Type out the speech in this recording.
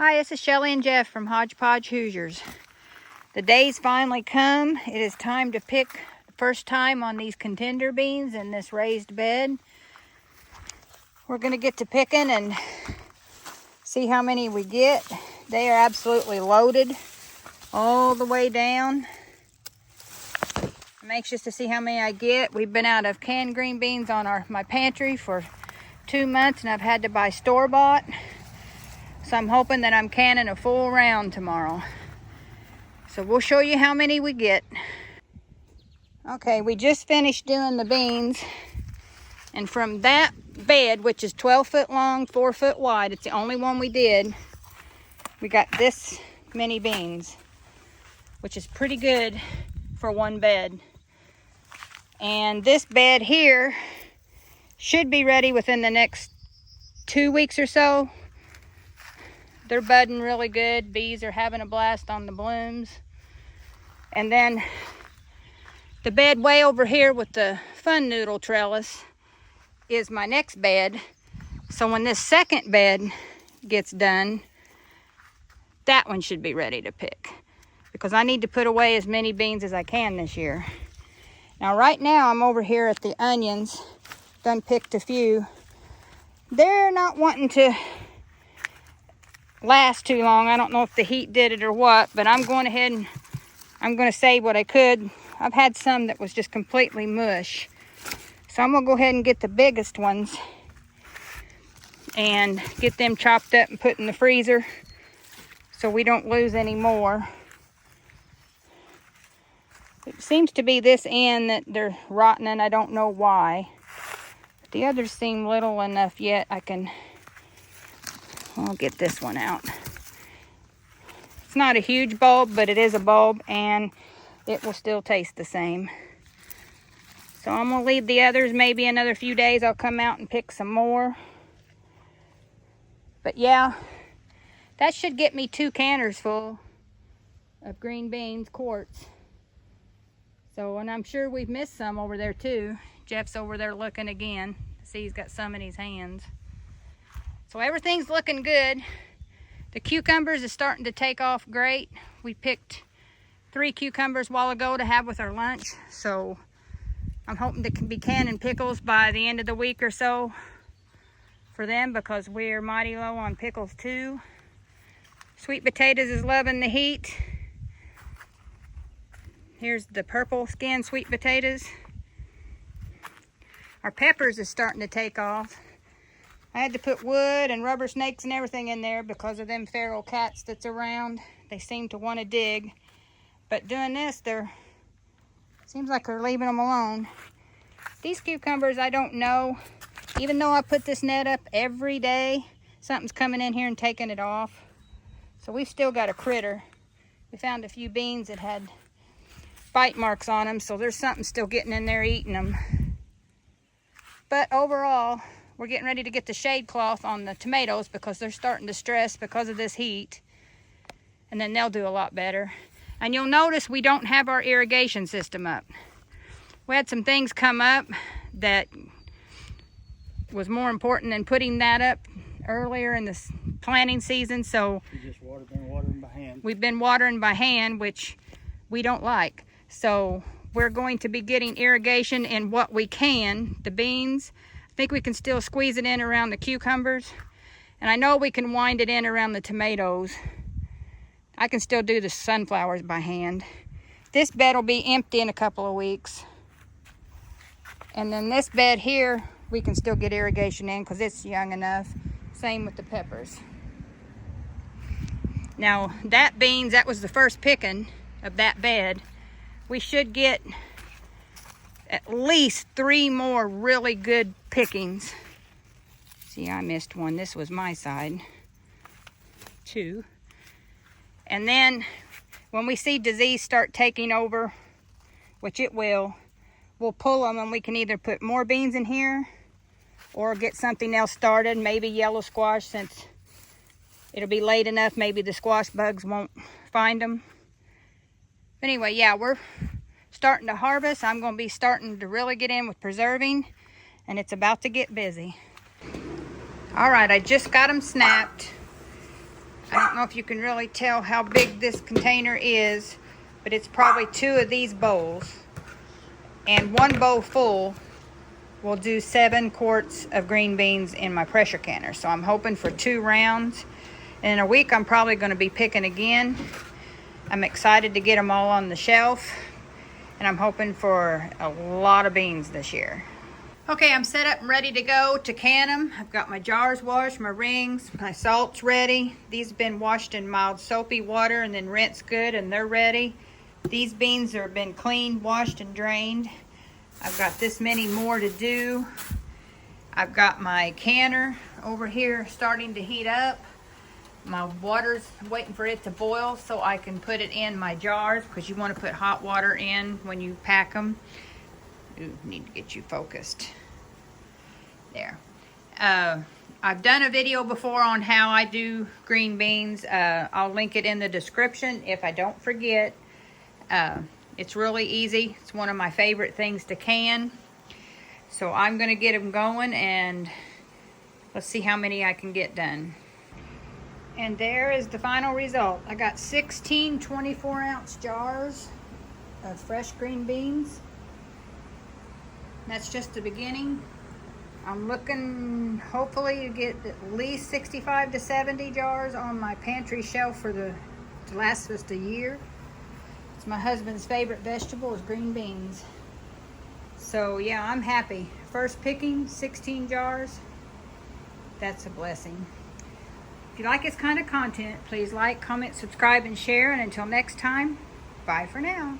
Hi, this is Shelly and Jeff from Hodgepodge Hoosiers. The day's finally come. It is time to pick the first time on these contender beans in this raised bed. We're going to get to picking and see how many we get. They are absolutely loaded all the way down. I'm anxious to see how many I get. We've been out of canned green beans on my pantry for 2 months, and I've had to buy store-bought. So I'm hoping that I'm canning a full round tomorrow. So we'll show you how many we get. Okay, we just finished doing the beans. And from that bed, which is 12 foot long, 4 foot wide, it's the only one we did, we got this many beans, which is pretty good for one bed. And this bed here should be ready within the next 2 weeks or so. They're budding really good. Bees are having a blast on the blooms. And then the bed way over here with the fun noodle trellis is my next bed. So when this second bed gets done, that one should be ready to pick, because I need to put away as many beans as I can this year. Now right now I'm over here at the onions. Done picked a few. They're not wanting to last too long. I don't know if the heat did it or what, but I'm going ahead and I'm going to save what I could. I've had some that was just completely mush. So I'm going to go ahead and get the biggest ones and get them chopped up and put in the freezer so we don't lose any more. It seems to be this end that they're rotten, and I don't know why. But the others seem little enough yet. I'll get this one out. It's not a huge bulb, but it is a bulb, and it will still taste the same. So I'm going to leave the others maybe another few days. I'll come out and pick some more. But yeah, that should get me 2 canners full of green beans, quarts. So, and I'm sure we've missed some over there too. Jeff's over there looking again. See, he's got some in his hands. So everything's looking good. The cucumbers is starting to take off great. We picked 3 cucumbers a while ago to have with our lunch. So I'm hoping to be canning pickles by the end of the week or so for them, because we're mighty low on pickles too. Sweet potatoes is loving the heat. Here's the purple skin sweet potatoes. Our peppers is starting to take off. I had to put wood and rubber snakes and everything in there because of them feral cats that's around. They seem to want to dig. But doing this, seems like they're leaving them alone. These cucumbers, I don't know. Even though I put this net up every day, something's coming in here and taking it off. So we've still got a critter. We found a few beans that had bite marks on them, so there's something still getting in there eating them. But overall, we're getting ready to get the shade cloth on the tomatoes because they're starting to stress because of this heat. And then they'll do a lot better. And you'll notice we don't have our irrigation system up. We had some things come up that was more important than putting that up earlier in the planting season. So we've been watering by hand, which we don't like. So we're going to be getting irrigation in what we can. The beans, I think we can still squeeze it in around the cucumbers. And I know we can wind it in around the tomatoes. I can still do the sunflowers by hand. This bed will be empty in a couple of weeks. And then this bed here, we can still get irrigation in because it's young enough. Same with the peppers. Now that beans, that was the first picking of that bed. We should get at least 3 more really good pickings. See, I missed one. This was my side. 2. And then when we see disease start taking over, which it will, we'll pull them and we can either put more beans in here or get something else started, maybe yellow squash, since it'll be late enough, maybe the squash bugs won't find them. But anyway, yeah, we're starting to harvest. I'm going to be starting to really get in with preserving, and it's about to get busy. All right, I just got them snapped. I don't know if you can really tell how big this container is, but it's probably 2 of these bowls. And 1 bowl full will do 7 quarts of green beans in my pressure canner. So I'm hoping for 2 rounds. And in a week, I'm probably going to be picking again. I'm excited to get them all on the shelf. And I'm hoping for a lot of beans this year. Okay, I'm set up and ready to go to can them. I've got my jars washed, my rings, my salt's ready. These have been washed in mild soapy water and then rinsed good, and they're ready. These beans have been cleaned, washed, and drained. I've got this many more to do. I've got my canner over here starting to heat up. My water's waiting for it to boil so I can put it in my jars, because you want to put hot water in when you pack them. Ooh, need to get you focused. There. I've done a video before on how I do green beans. I'll link it in the description if I don't forget. It's really easy. It's one of my favorite things to can. So I'm going to get them going, and let's see how many I can get done. And there is the final result. I got 16 24-ounce jars of fresh green beans. That's just the beginning. I'm looking hopefully to get at least 65 to 70 jars on my pantry shelf to last us a year. It's my husband's favorite vegetable is green beans. So yeah, I'm happy. First picking, 16 jars. That's a blessing. If you like this kind of content, please like, comment, subscribe, and share. And until next time, bye for now.